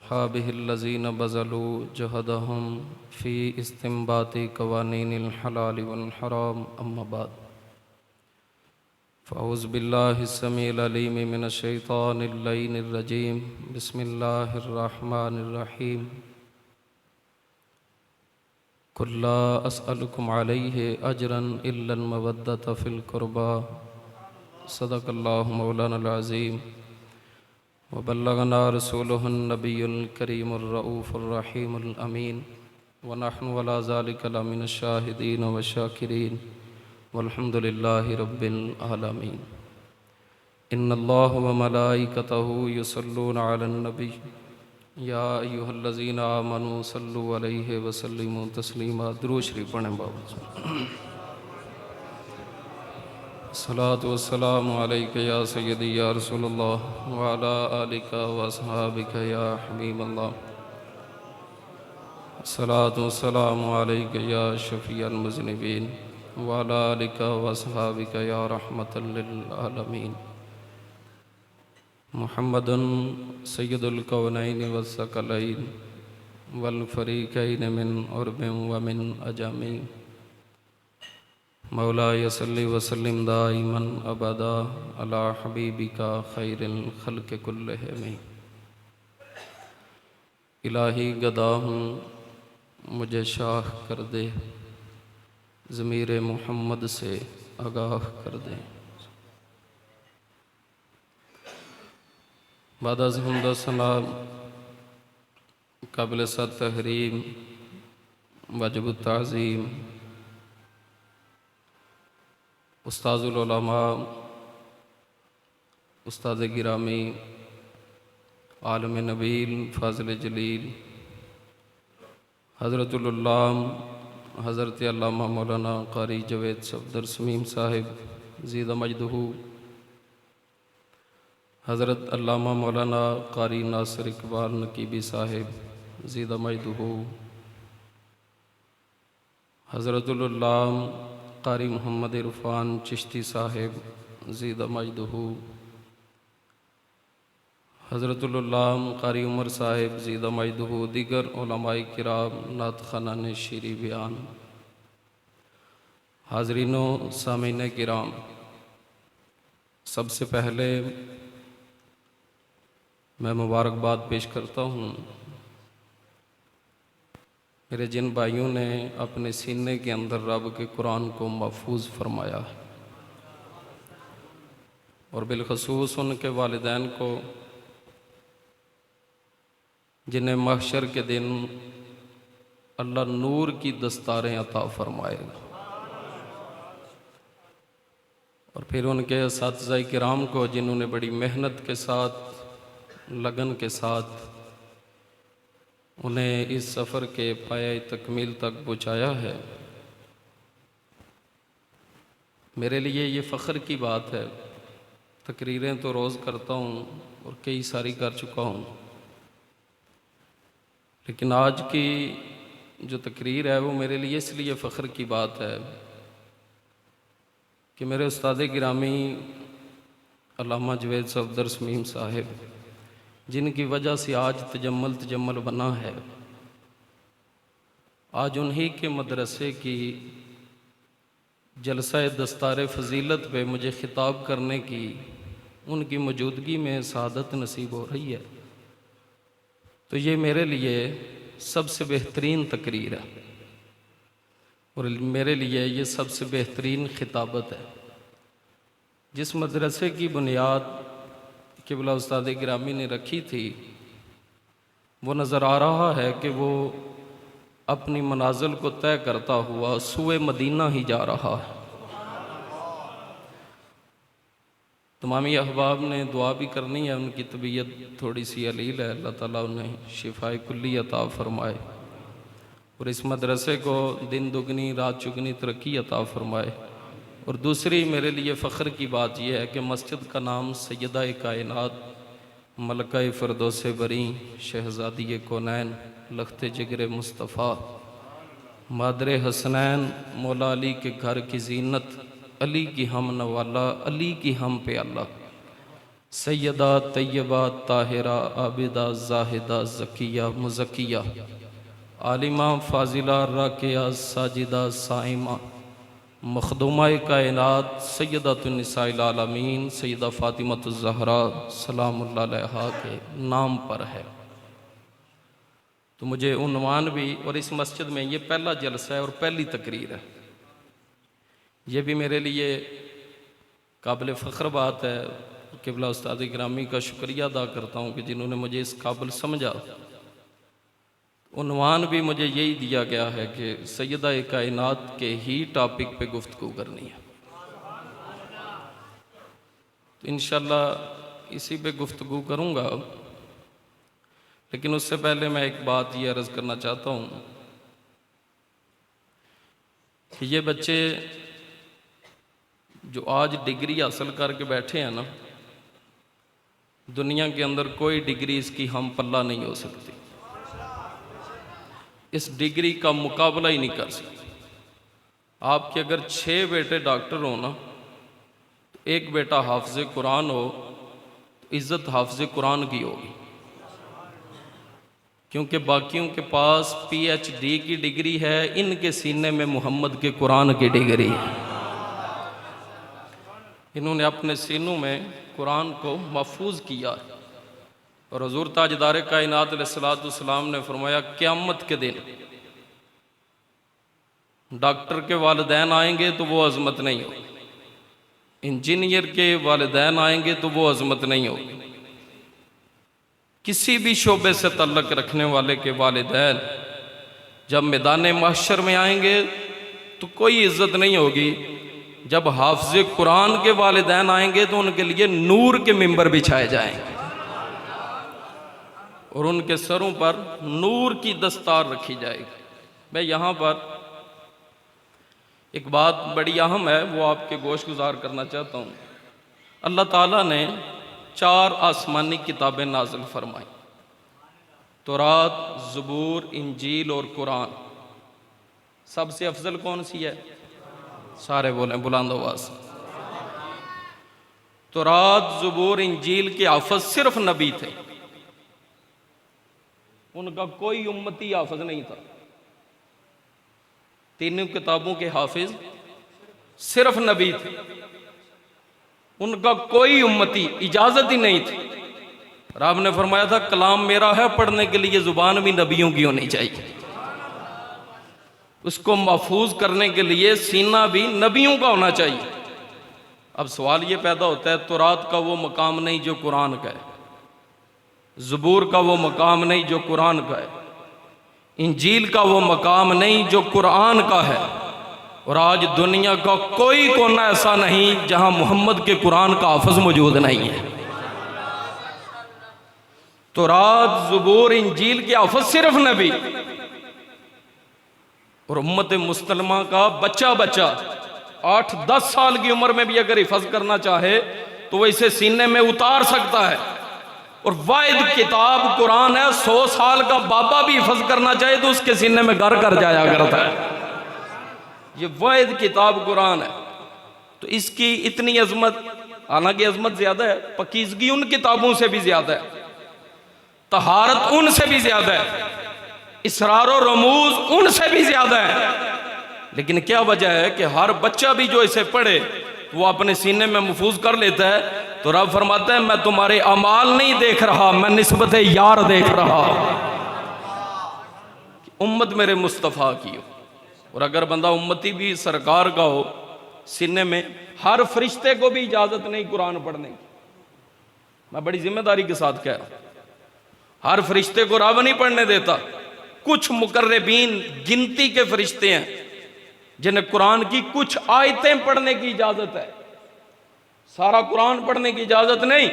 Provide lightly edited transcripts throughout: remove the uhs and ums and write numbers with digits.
हाबिहिल्लज़ीन बज़लू जहदहुम फ़ी इस्तिंबाति क़वानीनिल हलाल वल हराम अम्मा बाद फ़अऊज़ु बिल्लाहिस समीइल अलीम मिनश शैतानिर लईनिर रजीम बिस्मिल्लाहिर रहमानिर रहीम कुल ला अस्अलुकुम अलैहि अजरन इल्लल मवद्दत फ़िल क़ुरबा सदक़ल्लाहु मौलानाल अज़ीम वबल्लगना रसूलुहुन नबियुल करीमुर रऊफ़ुर रहीमुल अमीन व नहनु अला ज़ालिका लमिनश शाहिदीन व शाकिरीन वल्हम्दुलिल्लाहि रब्बिल आलमीन। इन्नल्लाह व मलाइकतहु युसल्लूना अलन नबी या अय्युहल्लज़ीना आमनू सल्लु अलैहि व सल्लिमू तस्लीमा। दुरूद शरीफ पढ़ें बाबा। सलातु वस्सलामु अलैका या सय्यदी या रसूलल्लाह व अला आलिका व अस्हाबिका या हबीबल्लाह। सलातु वस्सलामु अलैका या शफ़ीअल मुज़निबीन व अला आलिका व अस्हाबिका या रहमतल लिल आलमीन। मुहम्मदुन सय्यदुल कौनैन वस्सक़लैन वल फ़रीक़ैन मिन उर्बिन व मिन अजमी। मौलाय सल्लि वसल्लिम दाइमन अबदा अला हबीबिका खैरिल खल्क़ कुल्लिहिम। इलाही गदा हूँ मुझे शाह कर दे, ज़मीर मोहम्मद से आगाह कर दे। बाद अज़ हम्द व सना काबिल सद तहरीम वाजिब ताज़ीम उस्ताज़ुल उलमा उस्ताद गिरामी आलम नबील फ़ाज़िल जलील हज़रतुल उल्लाम हज़रत अल्लामा मौलाना क़ारी जवेद सफ़दर समीम साहिब ज़ीद मजदहू, हज़रत अल्लामा मौलाना क़ारी नासिर इकबाल नकीबी साहिब ज़ीद मजदहू, हज़रतुल उल्लाम क़ारी मोहम्मद इरफ़ान चिश्ती साहिब ज़ीद मजदहू, हज़रतुल उल्लाम क़ारी उमर साहिब ज़ीद मजदहू, दीगर उलमाए किराम नात ख़ानान शीरी बयान, हाज़रीनो सामीन किराम, सबसे पहले मैं मुबारकबाद पेश करता हूँ मेरे जिन भाइयों ने अपने सीने के अंदर रब के कुरान को महफूज फरमाया है और बिलखसूस उनके वालिदैन को जिन्हें महशर के दिन अल्लाह नूर की दस्तारें अता फरमाएगा, और फिर उनके असातिज़ा किराम को जिन्होंने बड़ी मेहनत के साथ लगन के साथ उन्हें इस सफ़र के पाए तकमील तक पहुँचाया है। मेरे लिए ये फ़ख्र की बात है, तकरीरें तो रोज़ करता हूँ और कई सारी कर चुका हूँ, लेकिन आज की जो तकरीर है वो मेरे लिए इसलिए फ़ख्र की बात है कि मेरे उस्ताद गिरामी अल्लामा जवेद सफ़दर समीम साहिब, जिनकी वजह से आज तजम्मल बना है, आज उन्हीं के मदरसे की जलसा दस्तार फ़जीलत पे मुझे ख़िताब करने की उनकी मौजूदगी में सआदत नसीब हो रही है। तो ये मेरे लिए सबसे बेहतरीन तकरीर है और मेरे लिए ये सबसे बेहतरीन खिताबत है। जिस मदरसे की बुनियाद क़िबला उस्ताद गिरामी ने रखी थी, वो नज़र आ रहा है कि वो अपनी मनाज़िल को तय करता हुआ सुए मदीना ही जा रहा है। तमामी अहबाब ने दुआ भी करनी है, उनकी तबीयत थोड़ी सी अलील है, अल्लाह ताला उन्हें शिफाए कुल्ली अता फ़रमाए और इस मदरसे को दिन दुगनी रात चुगनी तरक्की अता फ़रमाए। और दूसरी मेरे लिए फ़ख्र की बात यह है कि मस्जिद का नाम सैयदा कायनात मलका फ़िरदौस बरी शहज़ादी कौनैन लख्त जिगर मुस्तफ़ा मादर हसनैन मौला अली के घर की जीनत अली की हम नवाला अली की हम पे अल्लाह सैयदा तैयबा ताहिरा आबिदा जाहिदा ज़किया मुज़किया आलिमा फ़ाज़िला राकिया साजिदा साइमा मखदूमा कायनात सैयदतुन्निसाइल आलमीन सैयदा फ़ातिमतुज़ ज़हरा सलामुल्लाह अलैहा के नाम पर है। तो मुझे उन्वान भी, और इस मस्जिद में ये पहला जलसा है और पहली तकरीर है, ये भी मेरे लिए काबिल फ़ख्र बात है। क़िबला उस्ताद गिरामी का शुक्रिया अदा करता हूँ कि जिन्होंने मुझे इस काबिल समझा। उन्वान भी मुझे यही दिया गया है कि सैयदा कायनात के ही टॉपिक पे गुफ्तगू करनी है। तो इंशाअल्लाह इसी पे गुफ्तगू करूँगा, लेकिन उससे पहले मैं एक बात ये अर्ज़ करना चाहता हूँ कि ये बच्चे जो आज डिग्री हासिल करके बैठे हैं ना, दुनिया के अंदर कोई डिग्री इसकी हम पल्ला नहीं हो सकती, इस डिग्री का मुकाबला ही नहीं कर सकती। आपके अगर 6 बेटे डॉक्टर हो ना, तो एक बेटा हाफिज़ कुरान हो, तो इज़्ज़त हाफिज़ कुरान की होगी, क्योंकि बाकियों के पास PhD की डिग्री है, इनके सीने में मोहम्मद के कुरान की डिग्री है। इन्होंने अपने सीनों में कुरान को महफूज किया। और हुज़ूर ताजदार कायनात अलैहिस्सलाम ने फरमाया, क़यामत के दिन डॉक्टर के वालिदैन आएंगे तो वो अज़मत नहीं होगी, इंजीनियर के वालिदैन आएंगे तो वो अज़मत नहीं होगी, किसी भी शोबे से तल्लुक़ रखने वाले के वालिदैन जब मैदान महशर में आएंगे तो कोई इज़्ज़त नहीं होगी। जब हाफिज़ कुरान के वालिदैन आएंगे तो उनके लिए नूर के मिंबर बिछाए जाएंगे और उनके सरों पर नूर की दस्तार रखी जाएगी। मैं यहाँ पर एक बात बड़ी अहम है, वो आपके गोश गुजार करना चाहता हूँ। अल्लाह ताला ने 4 आसमानी किताबें नाज़िल फरमाई, तौरात, ज़बूर, इंजील और कुरान। सबसे अफजल कौन सी है? सारे बोलें बुलंद आवाज़। तौरात, ज़बूर, इंजील के हाफ़िज़ सिर्फ नबी थे, उनका कोई उम्मती हाफ़िज़ नहीं था। तीनों किताबों के हाफ़िज़ सिर्फ नबी थे, उनका कोई उम्मती इजाज़त ही नहीं थी। रब ने फरमाया था, कलाम मेरा है, पढ़ने के लिए ज़ुबान भी नबियों की होनी चाहिए, उसको महफूज करने के लिए सीना भी नबियों का होना चाहिए। अब सवाल ये पैदा होता है, तौरात का वो मकाम नहीं जो कुरान का है, ज़बूर का वो मकाम नहीं जो कुरान का है, इंजील का वो मकाम नहीं जो कुरान का है, और आज दुनिया का कोई कोना ऐसा नहीं जहां मोहम्मद के कुरान का हाफ़िज़ मौजूद नहीं है। तौरात, ज़बूर, इंजील के हाफ़िज़ सिर्फ नबी, और उम्मत मुस्लिमा का बच्चा 8-10 साल की उम्र में भी अगर हिफज करना चाहे तो वह इसे सीने में उतार सकता है। और वाहिद किताब कुरान है, 100 साल का बाबा भी हिफज करना चाहे तो उसके सीने में घर कर जाया करता है। ये वाहिद किताब कुरान है, तो इसकी इतनी अजमत, हालांकि अजमत ज्यादा है, पकीजगी उन किताबों से भी ज्यादा है, तहारत उनसे भी ज्यादा है, इसरार और रमूज उनसे भी ज्यादा है। लेकिन क्या वजह है कि हर बच्चा भी जो इसे पढ़े वो अपने सीने में महफूज कर लेता है। तो रब फरमाता है, मैं तुम्हारे अमाल नहीं देख रहा, मैं निस्बत यार देख रहा। उम्मत मेरे मुस्तफ़ा की हो, और अगर बंदा उम्मती भी सरकार का हो सीने में, हर फरिश्ते को भी इजाजत नहीं कुरान पढ़ने की। मैं बड़ी जिम्मेदारी के साथ कह रहा हूं, हर फरिश्ते को रब नहीं पढ़ने देता। कुछ मुकर्रबीन गिनती के फरिश्ते हैं जिन्हें कुरान की कुछ आयतें पढ़ने की इजाजत है, सारा कुरान पढ़ने की इजाजत नहीं,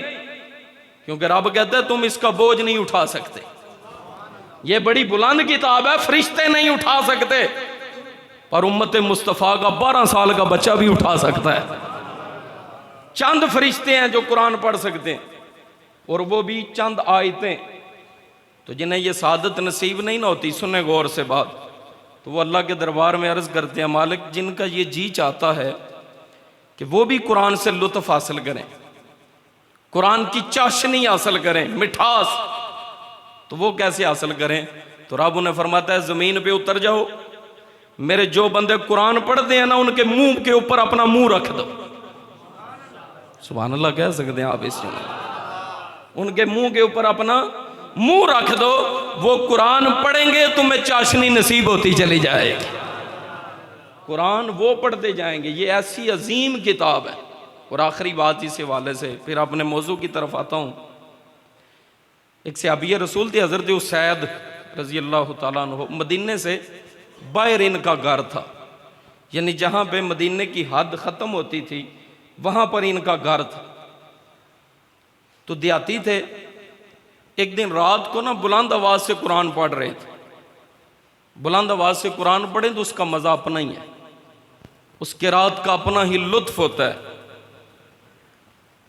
क्योंकि रब कहता है तुम इसका बोझ नहीं उठा सकते, ये बड़ी बुलंद किताब है, फरिश्ते नहीं उठा सकते, पर उम्मत मुस्तफ़ा का 12 साल का बच्चा भी उठा सकता है। चंद फरिश्ते हैं जो कुरान पढ़ सकते हैं, और वो भी चंद आयतें। तो जिन्हें ये सादत नसीब नहीं ना होती, सुने गौर से बात, तो वो अल्लाह के दरबार में अर्ज़ करते हैं, मालिक जिनका ये जी चाहता है कि वो भी कुरान से लुत्फ़ हासिल करें, कुरान की चाशनी हासिल करें, मिठास, तो वो कैसे हासिल करें? तो रब उन्हें फरमाता है ज़मीन पे उतर जाओ, मेरे जो बंदे कुरान पढ़ते हैं ना उनके मुंह के ऊपर अपना मुंह रख दो। सुभान अल्लाह कह सकते हैं आप इस उनके मुंह के ऊपर अपना मुंह रख दो, वो कुरान पढ़ेंगे, तुम्हें चाशनी नसीब होती चली जाएगी। कुरान वो पढ़ते जाएंगे। ये ऐसी अजीम किताब है। और आखिरी बात इस हवाले से, फिर अपने मौजू की तरफ आता हूँ। एक सहाबी रसूल थे हज़रत उसैद रज़ी अल्लाह ताला अन्हु, मदीने से बाहर इनका घर था, यानी जहाँ पे मदीने की हद ख़त्म होती थी वहाँ पर इनका घर था। तो देहाती थे। एक दिन रात को ना बुलंद आवाज़ से कुरान पढ़ रहे थे। बुलंद आवाज़ से कुरान पढ़े तो उसका मज़ा अपना ही है, उसके रात का अपना ही लुत्फ होता है।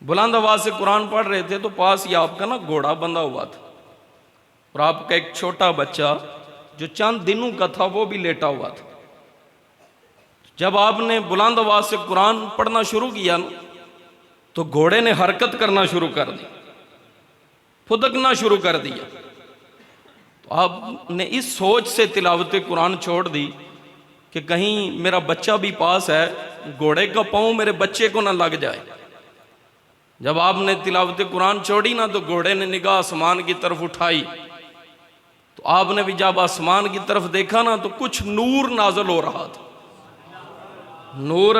बुलंद आवाज़ से कुरान पढ़ रहे थे तो पास ही आपका ना घोड़ा बंधा हुआ था, और आपका एक छोटा बच्चा जो चंद दिनों का था वो भी लेटा हुआ था। जब आपने बुलंद आवाज़ से कुरान पढ़ना शुरू किया ना तो घोड़े ने हरकत करना शुरू कर दी, फुदकना शुरू कर दिया। तो आपने इस सोच से तिलावत कुरान छोड़ दी कि कहीं मेरा बच्चा भी पास है, घोड़े का पाँव मेरे बच्चे को ना लग जाए। जब आपने तिलावत कुरान छोड़ी ना तो घोड़े ने निगाह आसमान की तरफ उठाई, तो आपने भी जब आसमान की तरफ देखा ना तो कुछ नूर नाजल हो रहा था, नूर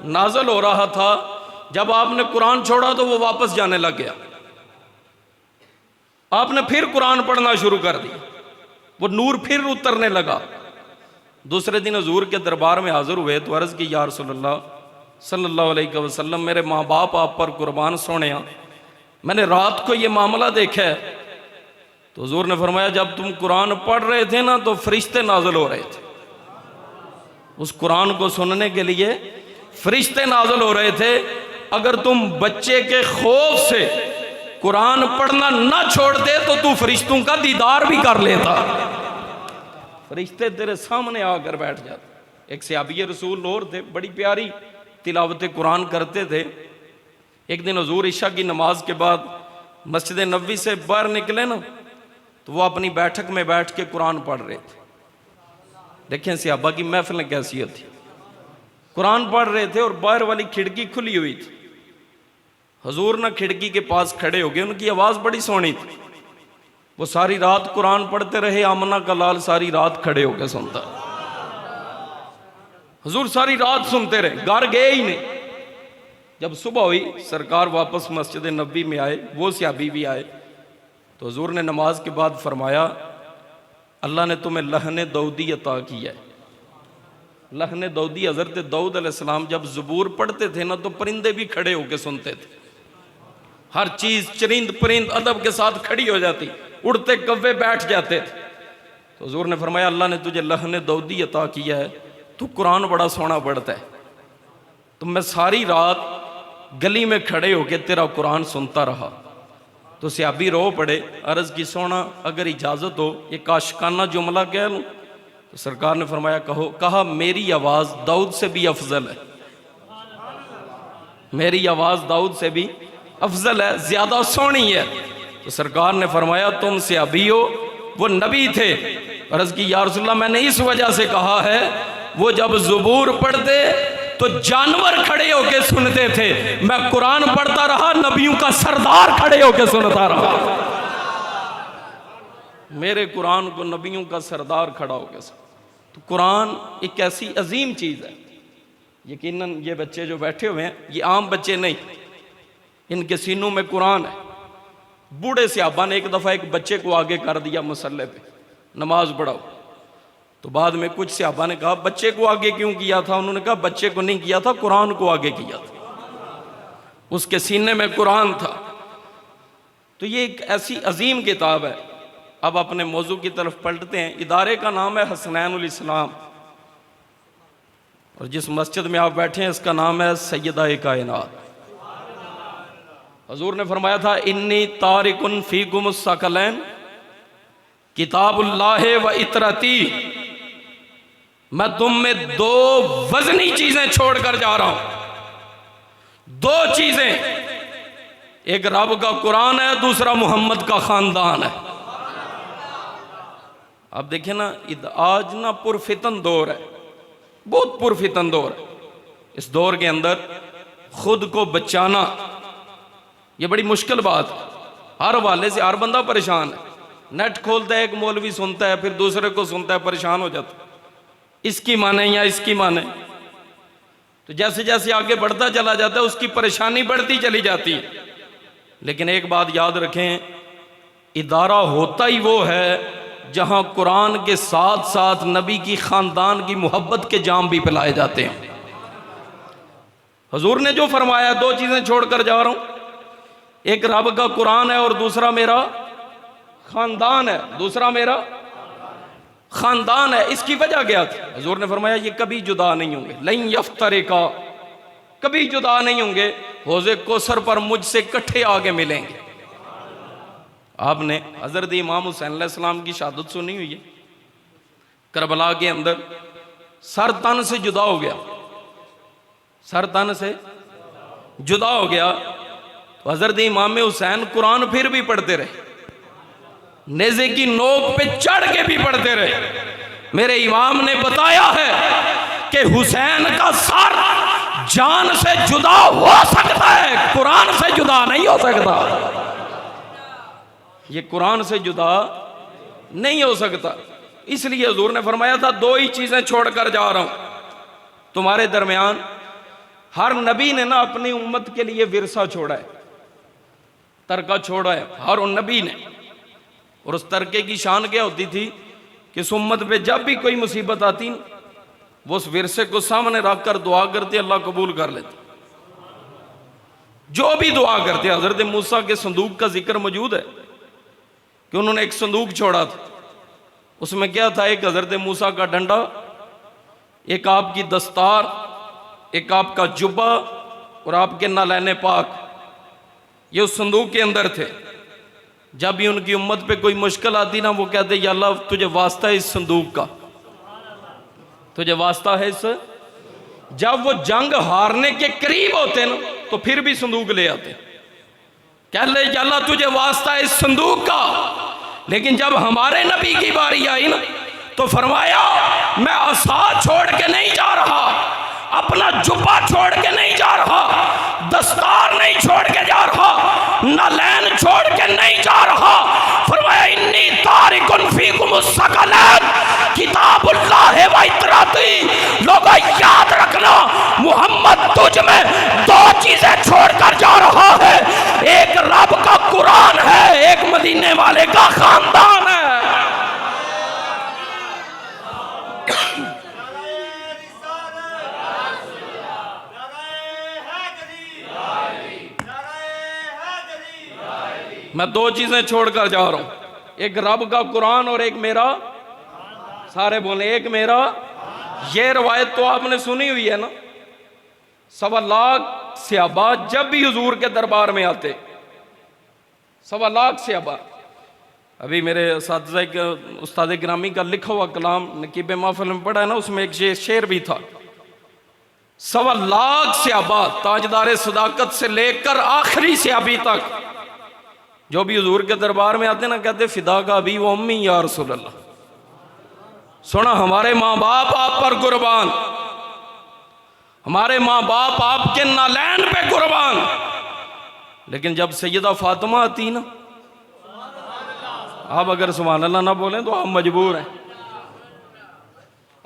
नाजल हो रहा था। जब आपने कुरान छोड़ा तो वो वापस जाने लग गया। आपने फिर कुरान पढ़ना शुरू कर दिया, वो नूर फिर उतरने लगा। दूसरे दिन हुजूर के दरबार में हाजिर हुए तो अर्ज़ की, या रसूलल्लाह सल्लल्लाहु अलैहि वसल्लम, मेरे माँ बाप आप पर कुर्बान सोने, मैंने रात को ये मामला देखा है। तो हुजूर ने फरमाया जब तुम कुरान पढ़ रहे थे ना तो फरिश्ते नाज़िल हो रहे थे, उस कुरान को सुनने के लिए फरिश्ते नाज़िल हो रहे थे। अगर तुम बच्चे के खौफ से कुरान पढ़ना ना छोड़ते तो तू फरिश्तों का दीदार भी कर लेता, फरिश्ते तेरे सामने आकर बैठ जाते। एक सहाबी रसूल और थे, बड़ी प्यारी तिलावत कुरान करते थे। एक दिन हुजूर इशा की नमाज के बाद मस्जिद नबवी से बाहर निकले ना तो वो अपनी बैठक में बैठ के कुरान पढ़ रहे थे। देखें सहाबा की महफिल कैसी होती, कुरान पढ़ रहे थे और बाहर वाली खिड़की खुली हुई थी। हुजूर ना खिड़की के पास खड़े हो गए, उनकी आवाज़ बड़ी सोहनी थी। वो सारी रात कुरान पढ़ते रहे, आमना का लाल सारी रात खड़े होकर सुनता। हुजूर सारी रात सुनते रहे, घर गए ही नहीं। जब सुबह हुई सरकार वापस मस्जिद नबी में आए, वो सहाबी भी आए, तो हुजूर ने नमाज के बाद फरमाया अल्लाह ने तुम्हें लहने दाऊदी अता किया है। लहने दाऊदी, हज़रत दाऊद अलैहिस्सलाम जब ज़बूर पढ़ते थे ना तो परिंदे भी खड़े होकर सुनते थे। हर चीज़ चरिंद परिंद अदब के साथ खड़ी हो जाती, उड़ते कव्वे बैठ जाते थे। तो हुजूर ने फरमाया अल्लाह ने तुझे लहने दाऊदी अता किया है, तू कुरान बड़ा सोना पढ़ता है। तो मैं सारी रात गली में खड़े होकर तेरा कुरान सुनता रहा। तो सहाबी रो पड़े, अर्ज़ की सोना अगर इजाज़त हो एक आशिकाना जुमला कह लूँ? तो सरकार ने फरमाया कहो। कहा मेरी आवाज़ दाऊद से भी अफजल है, मेरी आवाज़ दाऊद से भी अफजल है, ज़्यादा सोहनी है। तो सरकार ने फरमाया तुम सहाबी हो, वो नबी थे। अर्ज़ की या रसूलल्लाह मैंने इस वजह से कहा है, वो जब ज़बूर पढ़ते तो जानवर खड़े होके सुनते थे, मैं कुरान पढ़ता रहा, नबियों का सरदार खड़े होके सुनता रहा। मेरे कुरान को नबियों का सरदार खड़ा होके सुन। तो कुरान एक ऐसी अजीम चीज़ है। यकीनन ये बच्चे जो बैठे हुए हैं ये आम बच्चे नहीं, इनके सीनों में कुरान है। बूढ़े सहाबा ने एक दफ़ा एक बच्चे को आगे कर दिया मसल्ले पे, नमाज पढ़ाओ। तो बाद में कुछ सहाबा ने कहा बच्चे को आगे क्यों किया था? उन्होंने कहा बच्चे को नहीं किया था, कुरान को आगे किया था, उसके सीने में कुरान था। तो ये एक ऐसी अजीम किताब है। अब अपने मौजू की तरफ पलटते हैं। इदारे का नाम है हसनैनुल इस्लाम, और जिस मस्जिद में आप बैठे हैं इसका नाम है सैयदा कायनात। हुजूर ने फरमाया था इन्नी तारिकुन फीकुम सकलैन किताबुल्लाह व इतरती, मैं तुम में दो वजनी चीजें छोड़कर जा रहा हूं। दो चीजें, एक रब का कुरान है, दूसरा मोहम्मद का ख़ानदान है। अब देखिए ना, आज ना पुरफितन दौर है, बहुत पुरफितन दौर है। इस दौर के अंदर खुद को बचाना ये बड़ी मुश्किल बात है। हर हवाले से हर बंदा परेशान है। नेट खोलता है, एक मौलवी सुनता है, फिर दूसरे को सुनता है, परेशान हो जाता है, इसकी माने या इसकी माने। तो जैसे जैसे आगे बढ़ता चला जाता है उसकी परेशानी बढ़ती चली जाती है। लेकिन एक बात याद रखें, इदारा होता ही वो है जहां कुरान के साथ साथ नबी की खानदान की मोहब्बत के जाम भी पिलाए जाते हैं। हुजूर ने जो फरमाया, दो चीजें छोड़कर जा रहा हूं, एक रब का कुरान है और दूसरा मेरा खानदान है, दूसरा मेरा खानदान है। इसकी वजह क्या थी? हुजूर ने फरमाया ये कभी जुदा नहीं होंगे, लन यफ्तरिका, कभी जुदा नहीं होंगे, हौज़े कौसर पर मुझसे इकट्ठे आगे मिलेंगे। आपने हजरत इमाम हुसैन अलैहिस्सलाम की शहादत सुनी हुई है। करबला के अंदर सर तन से जुदा हो गया, सर तन से जुदा हो गया। तो हजरत इमाम हुसैन कुरान फिर भी पढ़ते रहे, नेज़े की नोक पे चढ़ के भी पढ़ते रहे। मेरे इमाम ने बताया है कि हुसैन का सर जान से जुदा हो सकता है, कुरान से जुदा नहीं हो सकता। ये कुरान से जुदा नहीं हो सकता। इसलिए हुजूर ने फरमाया था, दो ही चीजें छोड़कर जा रहा हूं तुम्हारे दरमियान। हर नबी ने ना अपनी उम्मत के लिए विरसा छोड़ा है, तरका छोड़ा है हर नबी ने। और उस तरके की शान क्या होती थी कि इस उम्मत पे जब भी कोई मुसीबत आती वो उस विरसे को सामने रखकर दुआ करते, अल्लाह कबूल कर लेते। जो भी दुआ करते, हजरत मूसा के संदूक का जिक्र मौजूद है कि उन्होंने एक संदूक छोड़ा था। उसमें क्या था? एक हजरत मूसा का डंडा, एक आपकी दस्तार, एक आपका जुब्बा और आपके नालैने पाक, ये उस संदूक के अंदर थे। जब भी उनकी उम्मत पे कोई मुश्किल आती ना, वो कहते या अल्लाह तुझे वास्ता है इस संदूक का, तुझे वास्ता है इस। जब वो जंग हारने के करीब होते ना तो फिर भी संदूक ले आते, कह ले या अल्लाह तुझे वास्ता है इस संदूक का। लेकिन जब हमारे नबी की बारी आई ना तो फरमाया मैं असा छोड़ के नहीं जा रहा, अपना जुब्बा छोड़ के नहीं जा रहा, दस्तार नहीं छोड़ के जा रहा, नालैन छोड़ के नहीं जा रहा। फरमाया इन्नी तारिकुन फीकुम सकलैन किताबुल्लाह व इतराती। लोगों याद रखना, मोहम्मद तुझ में दो चीजें छोड़कर जा रहा है, एक रब का कुरान है, एक मदीने वाले का खानदान है। मैं दो चीजें छोड़कर जा रहा हूं, एक रब का कुरान और एक मेरा, सारे बोले एक मेरा। ये रवायत तो आपने सुनी हुई है ना, 1.25 लाख सहाबा जब भी हुजूर के दरबार में आते, 1.25 लाख सहाबा। अभी मेरे साथी का उस्ताद गिरामी का लिखा हुआ कलाम नकीब महफिल में पढ़ा है ना, उसमें एक शेर भी था। 1.25 लाख सहाबा ताजदार सदाकत से लेकर आखिरी सहाबी तक जो भी हुजूर के दरबार में आते ना, कहते फिदा का अभी वो अम्मी या रसूल अल्लाह। सुना, हमारे माँ बाप आप पर कुर्बान, हमारे माँ बाप आपके नालैन पे कुर्बान। लेकिन जब सैयदा फातिमा आती ना, आप अगर सुभान अल्लाह ना बोलें तो आप मजबूर हैं।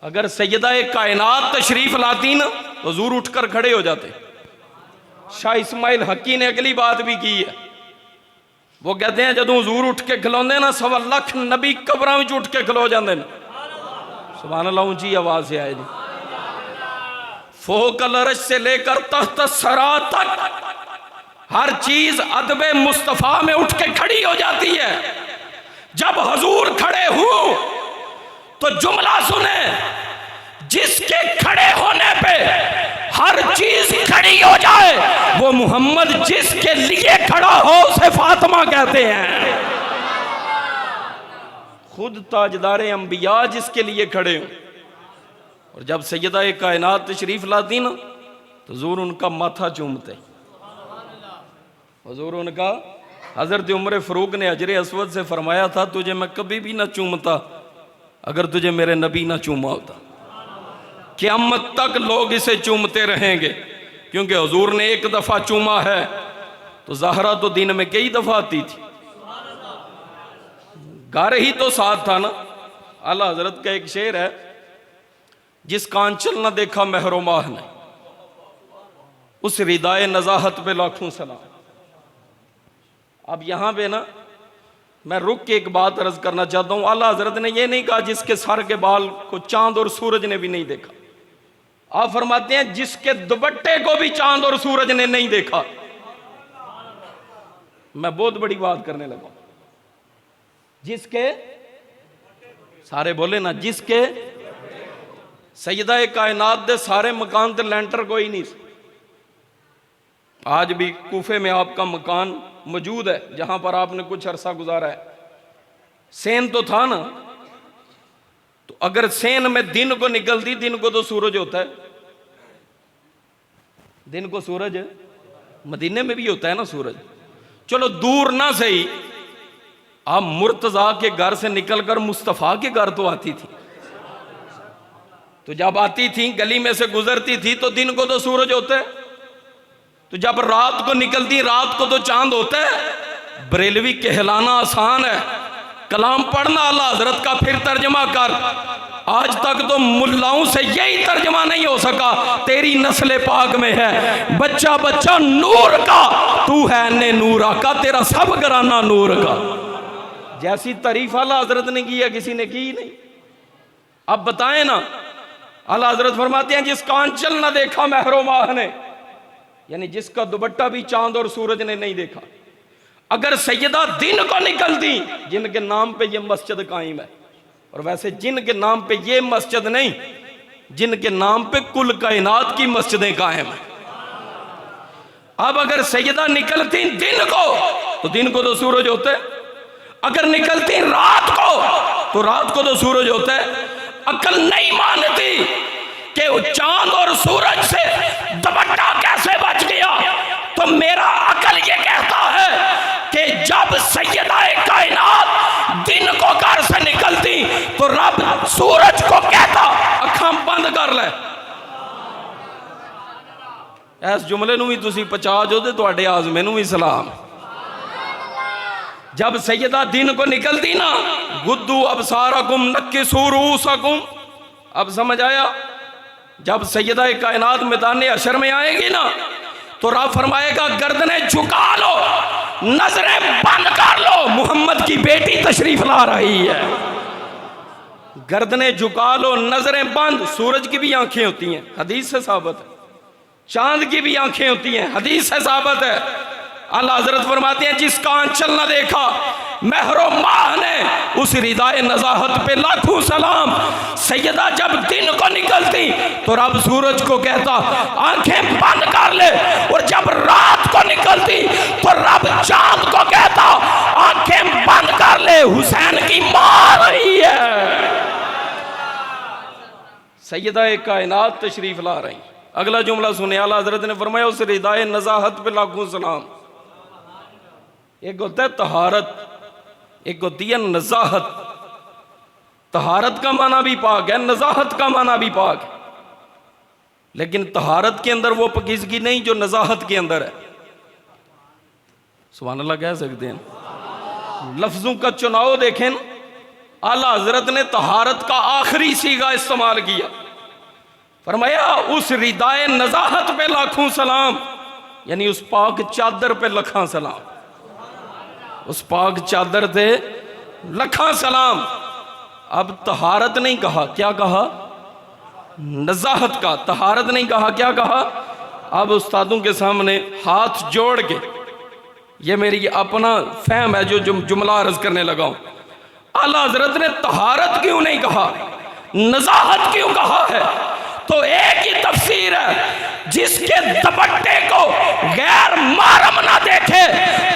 अगर सैयदा एक कायनात तशरीफ लाती ना तो हुजूर उठकर खड़े हो जाते। शाह इस्माइल हकी ने अगली बात भी की है, वो कहते हैं जदों हुजूर उठ के खिलाते ना, 1.25 लाख नबी कब्रां विच उठ के खलो जाते हैं। सुभान अल्लाह, ऊंची आवाज से आए जी। फोकल अर्श से लेकर तख्त सरा तक हर चीज अदब मुस्तफा में उठ के खड़ी हो जाती है। जब हुजूर खड़े हो तो जुमला सुने, जिसके खड़े होने पे हर चीज खड़ी हो जाए, वो मोहम्मद जिसके लिए खड़ा हो उसे फातिमा कहते हैं। खुद ताजदारे अंबिया जिसके लिए खड़े हो। और जब सैयदा एक कायनात तशरीफ लाती ना तो हुजूर उनका माथा चूमते, हुजूर उनका हज़रत उमर फ़ारूक ने हजर अस्वद से फरमाया था, तुझे मैं कभी भी ना चूमता अगर तुझे मेरे नबी ना चूमा होता। क़यामत तक लोग इसे चूमते रहेंगे, क्योंकि हुजूर ने एक दफ़ा चूमा है तो ज़हरा तो दिन में कई दफ़ा आती थी, घर ही तो साथ था ना। आला हजरत का एक शेर है, जिसका आंचल ना देखा महरो माह ने, उस रिदाए नजाहत पे लाखों सलाम। अब यहां पे ना मैं रुक के एक बात अर्ज करना चाहता हूं। आला हजरत ने यह नहीं कहा जिसके सर के बाल को चांद और सूरज ने भी नहीं देखा। आप फरमाते हैं जिसके दुपट्टे को भी चांद और सूरज ने नहीं देखा। मैं बहुत बड़ी बात करने लगा। जिसके सारे बोले ना, जिसके सैयदा कायनात दे सारे मकान ते लेंटर कोई नहीं। आज भी कूफे में आपका मकान मौजूद है जहां पर आपने कुछ अरसा गुजारा है। सेन तो था ना, तो अगर सेन में दिन को निकलती, दिन को तो सूरज होता है, दिन को सूरज मदीने में भी होता है ना सूरज। चलो दूर ना सही, आप मुर्तजा के घर से निकलकर मुस्तफा के घर तो आती थी, तो जब आती थी गली में से गुजरती थी तो दिन को तो सूरज होता है, तो जब रात को निकलती रात को तो चांद होता है। बरेलवी कहलाना आसान है, कलाम पढ़ना अल्लाह हजरत का फिर तर्जमा कर। आज तक तो मुल्लाओं से यही तर्जमा नहीं हो सका, तेरी नस्ल पाक में है बच्चा बच्चा नूर का, तू है ने नूर का, तेरा सब घराना नूर का। जैसी तारीफ आला हजरत ने की है किसी ने की नहीं। अब बताएं ना, आला हजरत फरमाते हैं जिसका आंचल ना देखा महरो माह ने, यानी जिसका दुपट्टा भी चांद और सूरज ने नहीं देखा। अगर सैयदा दिन को निकलती, जिनके नाम पे ये मस्जिद कायम है, और वैसे जिनके नाम पे ये मस्जिद नहीं, जिनके नाम पे कुल कायनात की मस्जिदें कायम है। अब अगर सैयदा निकलती दिन को, तो दिन को तो सूरज होता है। अगर निकलती रात को, तो रात को तो सूरज होता है। अकल नहीं मानती कि चांद और सूरज से दुपट्टा कैसे बच गया, तो मेरा अकल ये कहता है कि जब सैयदा कायनात दिन को घर से निकलती तो रब सूरज को कहता अखां बंद कर ले। इस जुमले नूं भी तुसीं पचा जो ते तुहाडे आज़मे नूं भी सलाम। जब सैयदा दिन को निकलती ना, गुद्दू अबसारकुम नक्किसू रूसकुम, अब समझ आया। जब सैयदा कायनात मैदान हशर में आएगी ना, तो रब फरमाएगा गर्दनें झुका लो, नजरें बंद कर लो, मोहम्मद की बेटी तशरीफ ला रही है। गर्दनें झुका लो, नजरें बंद। सूरज की भी आंखें होती हैं, हदीस से साबित है। चांद की भी आंखें होती हैं, हदीस से साबित है। अल्लाह हजरत फरमाते हैं जिसका आंचल न देखा महरो माह ने, उस रिदाए नजाहत पे लाखों सलाम। सैयदा जब दिन को निकलती तो रब सूरज को कहता आंखें बंद कर ले, और जब रात को निकलती तो रब चांद को कहता आंखें बंद कर ले, हुसैन की मां आ रही है। सैयदा कायनात तशरीफ ला रही। अगला जुमला सुने, आला हजरत ने फरमाया उस रिदाए नजाहत पे लाखों सलाम। एक होता है तहारत, एक होती है नजाहत। तहारत का माना भी पाक है, नजाहत का माना भी पाक है, लेकिन तहारत के अंदर वो पकीज़गी नहीं जो नजाहत के अंदर है। सुभान अल्लाह कह सकते हैं। लफ्जों का चुनाव देखें, आला हजरत ने तहारत का आखिरी सीगा इस्तेमाल किया। फरमाया उस रिदाए नजाहत पे लाखों सलाम, यानी उस पाक चादर पे लखा सलाम। उस पाक चादर थे लखा सलाम। अब तहारत नहीं कहा, क्या कहा? नजाहत का। तहारत नहीं कहा, क्या कहा? अब उस्तादों के सामने हाथ जोड़ के, ये मेरी अपना फहम है जो जुमला अर्ज करने लगा हूं। आला हजरत ने तहारत क्यों नहीं कहा, नजाहत क्यों कहा है? तो एक ही तफसीर है, जिसके दुपट्टे को गैर महरम ना देखे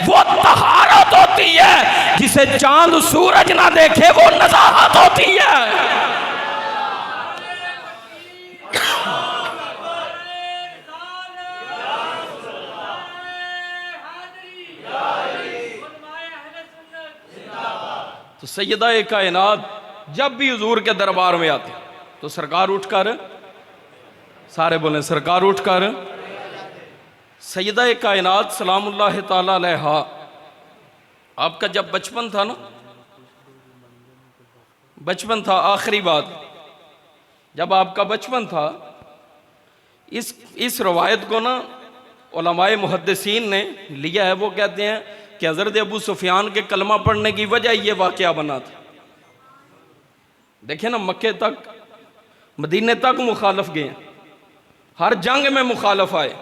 वो तहारत होती है, जिसे चांद सूरज ना देखे वो नजाहत होती है। सैयदा कायनात जब भी हुजूर के दरबार में आते तो सरकार उठकर, सारे बोले सरकार उठकर, सैयदा कायनात सलामुल्लाह ताला अलैहा, आपका जब बचपन था ना, बचपन था, आखिरी बात, जब आपका बचपन था, इस रवायत को ना उलमाए मुहद्दिसीन ने लिया है। वो कहते हैं कि हज़रत अबू सुफियान के कलमा पढ़ने की वजह ये वाक़या बना था। देखें ना, मक्के तक, मदीने तक मुखालफ गए, हर जंग में मुखालफ आए।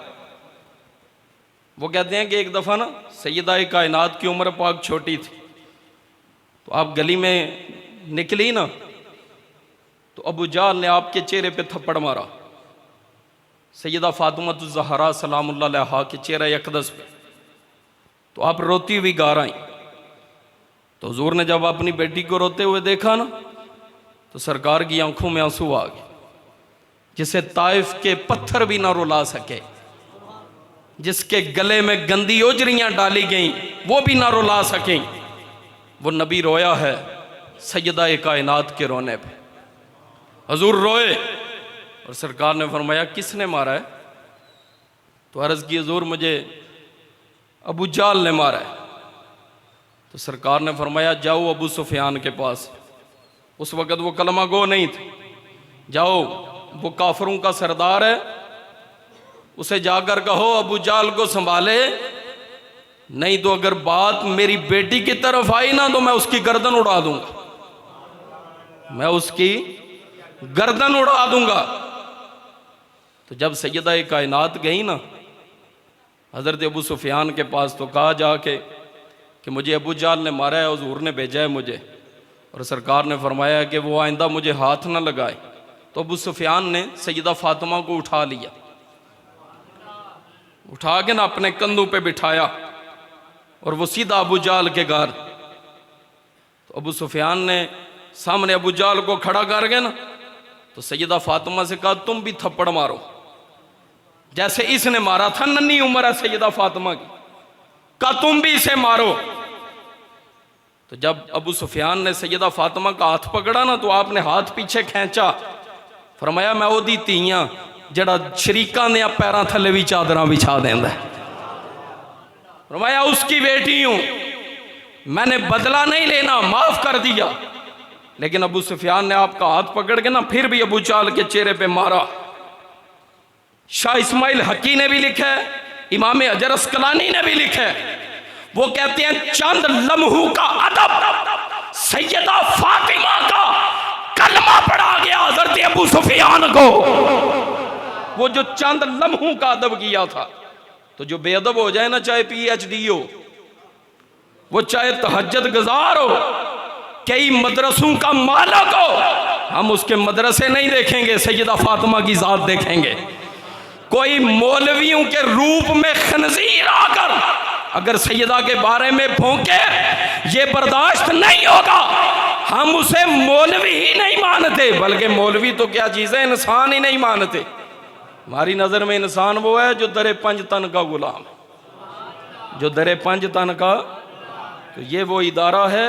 वो कहते हैं कि एक दफ़ा ना सैयदा कायनात की उम्र पाक छोटी थी, तो आप गली में निकली ना, तो अबू जाल ने आपके चेहरे पे थप्पड़ मारा, सैयदा फातिमा ज़हरा सलामुल्लाह अलैहा के चेहरे अक़दस पे, तो आप रोती हुई गार आई। तो हुज़ूर ने जब अपनी बेटी को रोते हुए देखा ना, तो सरकार की आंखों में आंसू आ गए, जिसे ताइफ के पत्थर भी ना रुला सके, जिसके गले में गंदी ओजरियां डाली गईं वो भी ना रुला सकें, वो नबी रोया है सैयदा कायनात के रोने पे। हुजूर रोए और सरकार ने फरमाया किसने मारा है? तो अर्ज़ की हुजूर मुझे अबू जाल ने मारा है। तो सरकार ने फरमाया जाओ अबू सुफियान के पास, उस वक़्त वो कलमा गो नहीं थे, जाओ वो काफरों का सरदार है, उसे जाकर कहो अबू जाल को संभाले, नहीं तो अगर बात मेरी बेटी की तरफ आई ना तो मैं उसकी गर्दन उड़ा दूंगा, मैं उसकी गर्दन उड़ा दूंगा। तो जब सैयदा कायनात गई ना हज़रत अबू सुफियान के पास, तो कहा जाके कि मुझे अबू जाल ने मारा है, हुजूर ने भेजा है मुझे, और सरकार ने फरमाया कि वो आइंदा मुझे हाथ ना लगाए। तो अबू सुफियान ने सैयदा फातिमा को उठा लिया, उठा के ना अपने कंधों पे बिठाया और वो सीधा अबू जाल के घर। तो अबू सुफियान ने सामने अबू जाल को खड़ा कर गए ना, तो सैयदा फातिमा से कहा तुम भी थप्पड़ मारो जैसे इसने मारा था, नन्ही उम्र है सैयदा फातिमा की, कहा तुम भी इसे मारो। तो जब अबू सुफियान ने सैयदा फातिमा का हाथ पकड़ा ना, तो आपने हाथ पीछे खींचा, फरमाया मैं ओदी धीआं जड़ा शरीकां दे पैरां थले भी चादरां बिछा देंदा है, फरमाया उसकी बेटी हूं, मैंने बदला नहीं लेना, माफ कर दिया। लेकिन अबू सुफियान ने आपका हाथ पकड़ के ना फिर भी अबू जाल के चेहरे पे मारा। शाह इस्माइल हकी ने भी लिखा है, इमाम अजर अस्कलानी ने भी लिखा है, वो कहते हैं चंद लम्हों का अदब सैयदा फातिमा का कलमा पढ़ा गया हज़रत अबू सुफियान को। वो जो चंद लम्हों का अदब किया था, तो जो बेअदब हो जाए ना, चाहे PhD हो, वो चाहे तहज्जुद गुजार हो, कई मदरसों का मालिक हो, हम उसके मदरसे नहीं देखेंगे, सैयदा फातिमा की जात देखेंगे। कोई मौलवियों के रूप में खनजीर आकर अगर सैयदा के बारे में भौंके, ये बर्दाश्त नहीं होगा। हम उसे मौलवी ही नहीं मानते, बल्कि मौलवी तो क्या चीज़ है, इंसान ही नहीं मानते। हमारी नज़र में इंसान वो है जो दरे पंज तन का गुलाम, जो दरे पंज तन का। तो ये वो इदारा है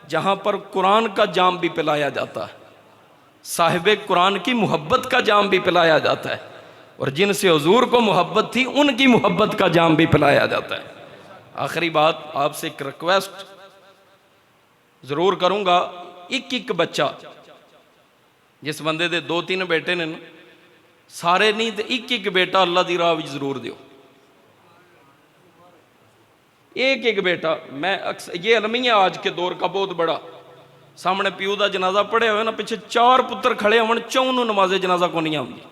जहाँ पर कुरान का जाम भी पिलाया जाता है, साहिब कुरान की मोहब्बत का जाम भी पिलाया जाता है, और जिनसे हुजूर को मोहब्बत थी उनकी मोहब्बत का जाम भी पिलाया जाता है। आखिरी बात, आपसे एक रिक्वेस्ट ज़रूर करूँगा, एक बच्चा, जिस बंदे दे 2-3 बेटे ने ना, सारे नहीं तो एक बेटा अल्लाह दी राह विच जरूर दियो, एक बेटा। मैं ये अलमिया आज के दौर का बहुत बड़ा, सामने प्यू का जनाजा पढ़े हुए ना, पीछे 4 पुत्र खड़े होने, 4 नमाजे जनाजा को नहीं आती।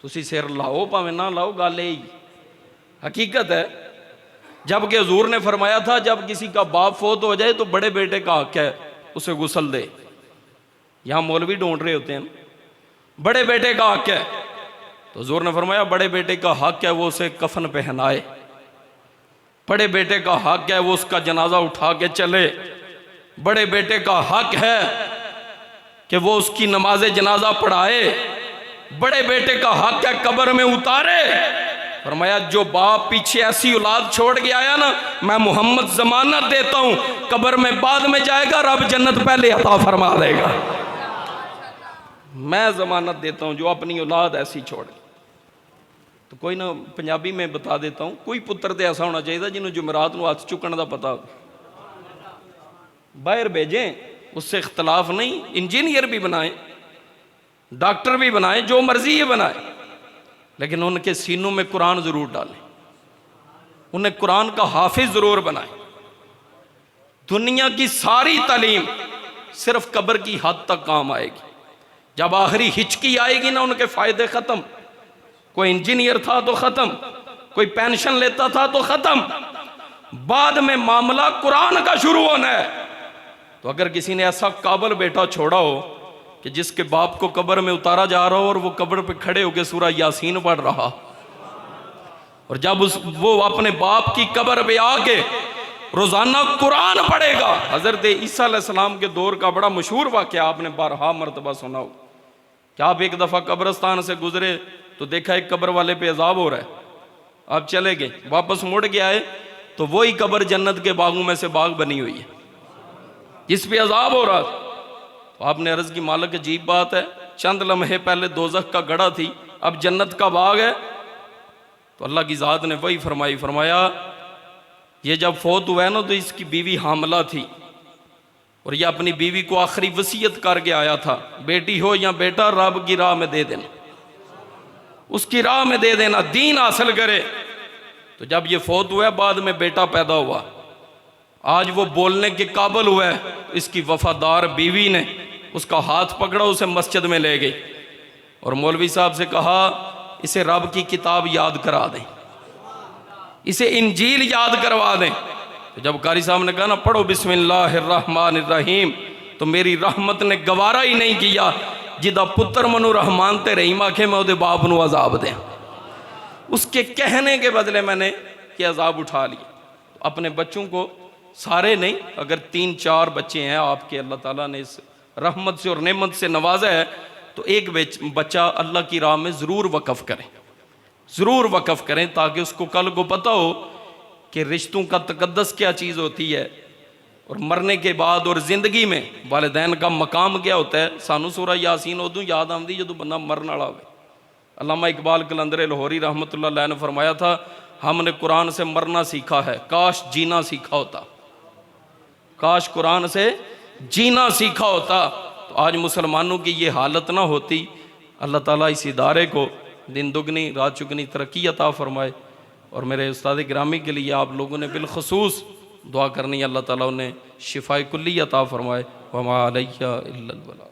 तुसी सिर लाओ भावें ना लाओ, गल यही हकीकत है। जबकि हुजूर ने फरमाया था जब किसी का बाप फोत हो जाए तो बड़े बेटे का हक है उसे गुस्ल दे। यहाँ मौलवी ढूंढ रहे होते हैं, बड़े बेटे का हक है, तो हुजूर ने फरमाया बड़े बेटे का हक है वो उसे कफन पहनाए, बड़े बेटे का हक है वो उसका जनाजा उठा के चले, बड़े बेटे का हक है कि वो उसकी नमाज जनाजा पढ़ाए, बड़े बेटे का हक है कब्र में उतारे, फरमाया जो बाप पीछे ऐसी औलाद छोड़ के आया ना, मैं मोहम्मद जमानत देता हूँ, कब्र में बाद में जाएगा, रब जन्नत पहले अता फरमा देगा। मैं जमानत देता हूँ जो अपनी औलाद ऐसी छोड़। तो कोई ना पंजाबी में बता देता हूँ, कोई पुत्र तो ऐसा होना चाहिए जिन्होंने जुमेरात को हथ चुकने का पता, बाहर भेजें, उससे इख्तलाफ नहीं। इंजीनियर भी बनाए, डॉक्टर भी बनाए, जो मर्जी ये बनाए, लेकिन उनके सीनों में कुरान जरूर डालें, उन्हें कुरान का हाफिज जरूर बनाए। दुनिया की सारी तालीम सिर्फ कब्र की हद तक काम आएगी। जब आखिरी हिचकी आएगी ना, उनके फायदे खत्म। कोई इंजीनियर था तो खत्म, कोई पेंशन लेता था तो खत्म, बाद में मामला कुरान का शुरू होना है। तो अगर किसी ने ऐसा काबिल बेटा छोड़ा हो कि जिसके बाप को कब्र में उतारा जा रहा हो और वो कब्र पे खड़े होकर सूरा यासीन पढ़ रहा, और जब वो अपने बाप की कब्र पे आके रोजाना कुरान पढ़ेगा। हजरत ईसा अलैहिस्सलाम के दौर का बड़ा मशहूर वाक़या आपने बारहा मरतबा सुना हो कि आप एक दफ़ा कब्रस्तान से गुजरे तो देखा एक कब्र वाले पे अजाब हो रहा है, आप चले गए, वापस मुड़ के आए तो वही कब्र जन्नत के बागों में से बाग बनी हुई है जिस पे अजाब हो रहा था। तो आपने अर्ज की, मालिक अजीब बात है, चंद लम्हे पहले दोज़ख का गड़ा थी, अब जन्नत का बाग है। तो अल्लाह की ज़ात ने वही फरमाया ये जब फौत हुआ है ना, तो इसकी बीवी हामला थी और ये अपनी बीवी को आखिरी वसीयत करके आया था, बेटी हो या बेटा रब की राह में दे देना, उसकी राह में दे देना, दीन हासिल करे। तो जब ये फौत हुआ, बाद में बेटा पैदा हुआ, आज वो बोलने के काबिल हुआ है, इसकी वफादार बीवी ने उसका हाथ पकड़ा, उसे मस्जिद में ले गई और मौलवी साहब से कहा इसे रब की किताब याद करा दें, इसे इंजील याद करवा दें। तो जब कारी साहब ने कहा ना पढ़ो बिस्मिल्लाहिर्रहमानिर्रहीम, तो मेरी रहमत ने गवारा ही नहीं किया, जिदा पुत्र मनु रहमान ते रहीम आखे मैं उहदे बाप नू अजाब दें। उसके कहने के बदले मैंने ये अजाब उठा लिया। तो अपने बच्चों को, सारे नहीं, अगर 3-4 बच्चे हैं आपके, अल्लाह ताला ने इस रहमत से और नेमत से नवाजा है, तो एक बच्चा अल्लाह की राह में ज़रूर वक़फ़ करें, ज़रूर वक़फ़ करें, ताकि उसको कल को पता हो कि रिश्तों का तकद्दस क्या चीज़ होती है और मरने के बाद और ज़िंदगी में वालिदैन का मकाम क्या होता है। सानू सूरा यासीन उदों याद आती जो बंदा मरन वाला हो। अल्लामा इकबाल कलंदर लाहौरी रहमतुल्लाह अलैह ने फरमाया था, हमने कुरान से मरना सीखा है, काश जीना सीखा होता, काश कुरान से जीना सीखा होता। तो आज मुसलमानों की ये हालत ना होती। अल्लाह ताला इस इदारे को दिन दुगनी रात चुगनी तरक्की अता फरमाए। और मेरे उस्ताद गिरामी के लिए आप लोगों ने बिलखसूस दुआ करनी, अल्लाह ताला उन्हें शिफाए कुल्ली अता फरमाए। वमा अलैया इल्लल बलाग।